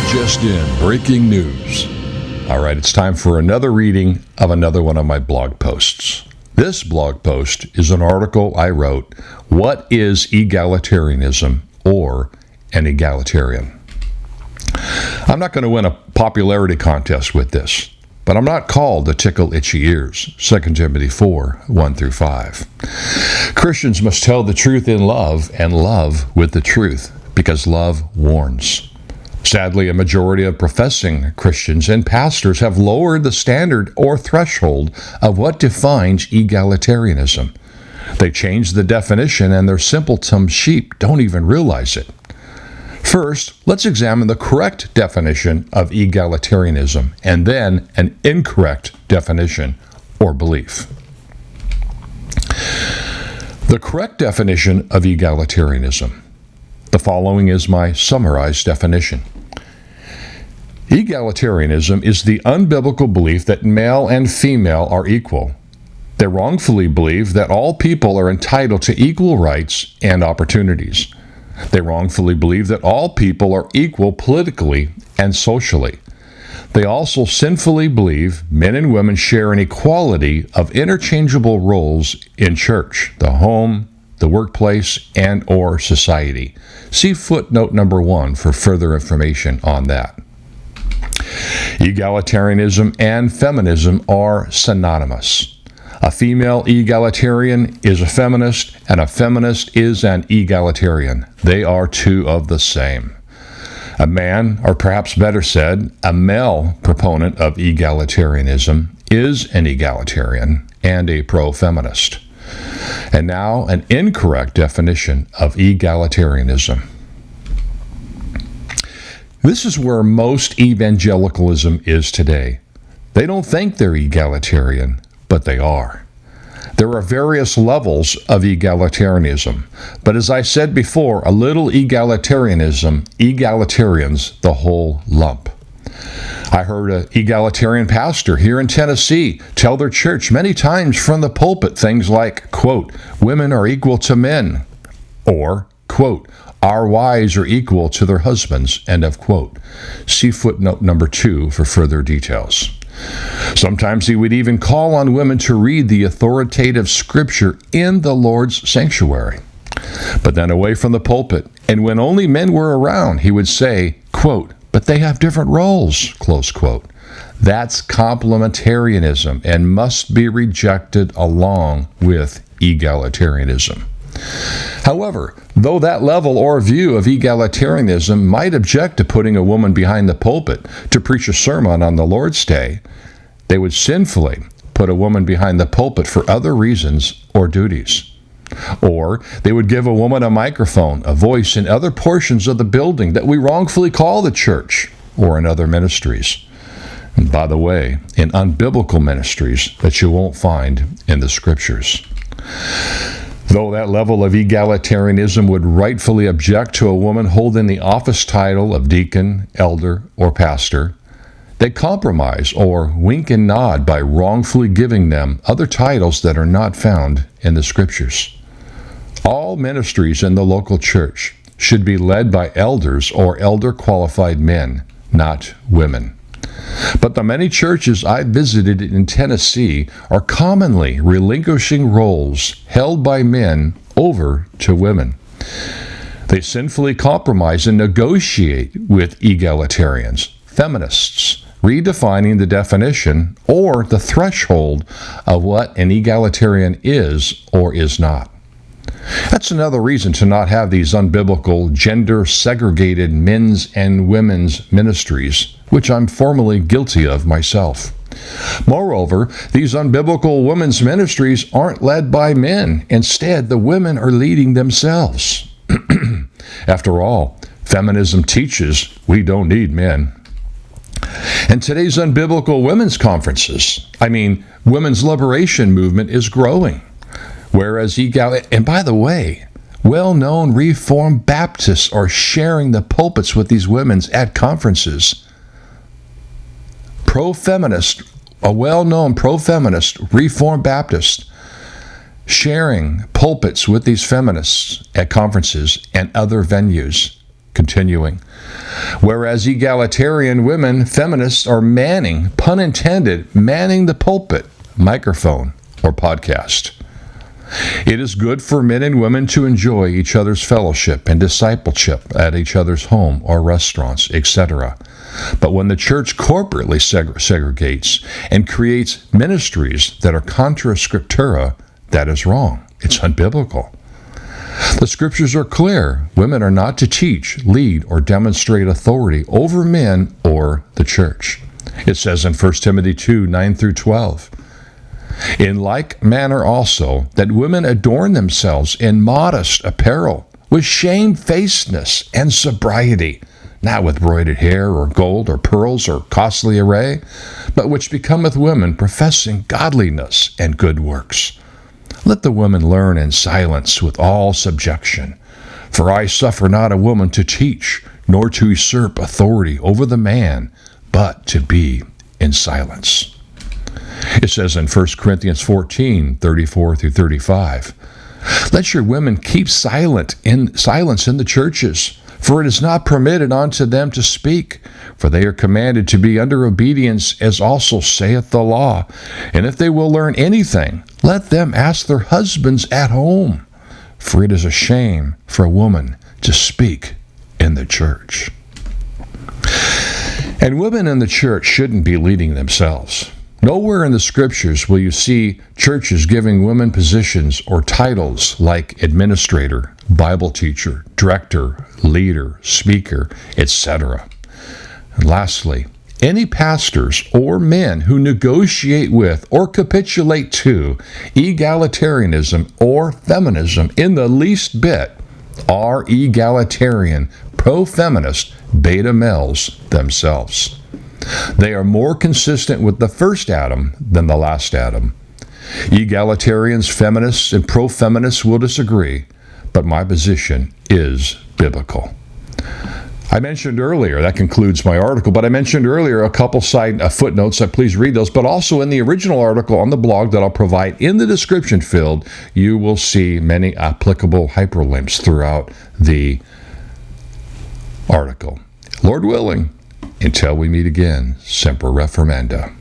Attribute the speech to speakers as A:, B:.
A: Just in, breaking news. All right, it's time for another reading of another one of my blog posts. This blog post is an article I wrote, What is Egalitarianism or an Egalitarian? I'm not going to win a popularity contest with this, but I'm not called to tickle itchy ears. 2 Timothy 4, 1 through 5. Christians must tell the truth in love and love with the truth, because love warns. Sadly, a majority of professing Christians and pastors have lowered the standard or threshold of what defines egalitarianism. They changed the definition, and their simpleton sheep don't even realize it. First, let's examine the correct definition of egalitarianism, and then an incorrect definition or belief. The correct definition of egalitarianism. The following is my summarized definition. Egalitarianism is the unbiblical belief that male and female are equal. They wrongfully believe that all people are entitled to equal rights and opportunities. They wrongfully believe that all people are equal politically and socially. They also sinfully believe men and women share an equality of interchangeable roles in church, the home, the workplace, and or society. See footnote number 1 for further information on that. Egalitarianism and feminism are synonymous. A female egalitarian is a feminist, and a feminist is an egalitarian. They are two of the same. A man, or perhaps better said, a male proponent of egalitarianism is an egalitarian and a pro-feminist. And now, an incorrect definition of egalitarianism. This is where most evangelicalism is today. They don't think they're egalitarian, but they are. There are various levels of egalitarianism, but as I said before, a little egalitarianism egalitarians the whole lump. I heard an egalitarian pastor here in Tennessee tell their church many times from the pulpit things like, quote, women are equal to men, or, quote, our wives are equal to their husbands, end of quote. See footnote number 2 for further details. Sometimes he would even call on women to read the authoritative scripture in the Lord's sanctuary. But then away from the pulpit, and when only men were around, he would say, quote, but they have different roles, close quote. That's complementarianism and must be rejected along with egalitarianism. However, though that level or view of egalitarianism might object to putting a woman behind the pulpit to preach a sermon on the Lord's Day, they would sinfully put a woman behind the pulpit for other reasons or duties. Or they would give a woman a microphone, a voice in other portions of the building that we wrongfully call the church, or in other ministries. And by the way, in unbiblical ministries that you won't find in the scriptures. Though that level of egalitarianism would rightfully object to a woman holding the office title of deacon, elder, or pastor, they compromise or wink and nod by wrongfully giving them other titles that are not found in the scriptures. All ministries in the local church should be led by elders or elder-qualified men, not women. But the many churches I visited in Tennessee are commonly relinquishing roles held by men over to women. They sinfully compromise and negotiate with egalitarians, feminists, redefining the definition or the threshold of what an egalitarian is or is not. That's another reason to not have these unbiblical, gender-segregated men's and women's ministries, which I'm formally guilty of myself. Moreover, these unbiblical women's ministries aren't led by men. Instead, the women are leading themselves. After all, feminism teaches we don't need men. And today's unbiblical women's conferences, women's liberation movement is growing. Whereas and by the way, well-known Reformed Baptists are sharing the pulpits with these women at conferences. A well-known pro-feminist Reformed Baptist sharing pulpits with these feminists at conferences and other venues, Continuing. Whereas egalitarian women, feminists, are manning, pun intended, manning the pulpit, microphone, or podcast. It is good for men and women to enjoy each other's fellowship and discipleship at each other's home or restaurants, etc. But when the church corporately segregates and creates ministries that are contra scriptura, that is wrong. It's unbiblical. The scriptures are clear. Women are not to teach, lead, or demonstrate authority over men or the church. It says in 1 Timothy 2, 9 through 12. In like manner also, that women adorn themselves in modest apparel, with shamefacedness and sobriety, not with broided hair or gold or pearls or costly array, but which becometh women professing godliness and good works. Let the women learn in silence with all subjection. For I suffer not a woman to teach, nor to usurp authority over the man, but to be in silence. It says in 1 Corinthians 14, 34 through 35, let your women keep silence in the churches, for it is not permitted unto them to speak, for they are commanded to be under obedience, as also saith the law. And if they will learn anything, let them ask their husbands at home, for it is a shame for a woman to speak in the church. And women in the church shouldn't be leading themselves. Nowhere in the scriptures will you see churches giving women positions or titles like administrator, Bible teacher, director, leader, speaker, etc. And lastly, any pastors or men who negotiate with or capitulate to egalitarianism or feminism in the least bit are egalitarian, pro-feminist beta males themselves. They are more consistent with the first Adam than the last Adam. Egalitarians, feminists, and pro-feminists will disagree, but my position is biblical. I mentioned earlier, that concludes my article, but I mentioned earlier a couple footnotes, please read those, but also in the original article on the blog that I'll provide in the description field, you will see many applicable hyperlinks throughout the article. Lord willing, until we meet again, Semper Reformanda.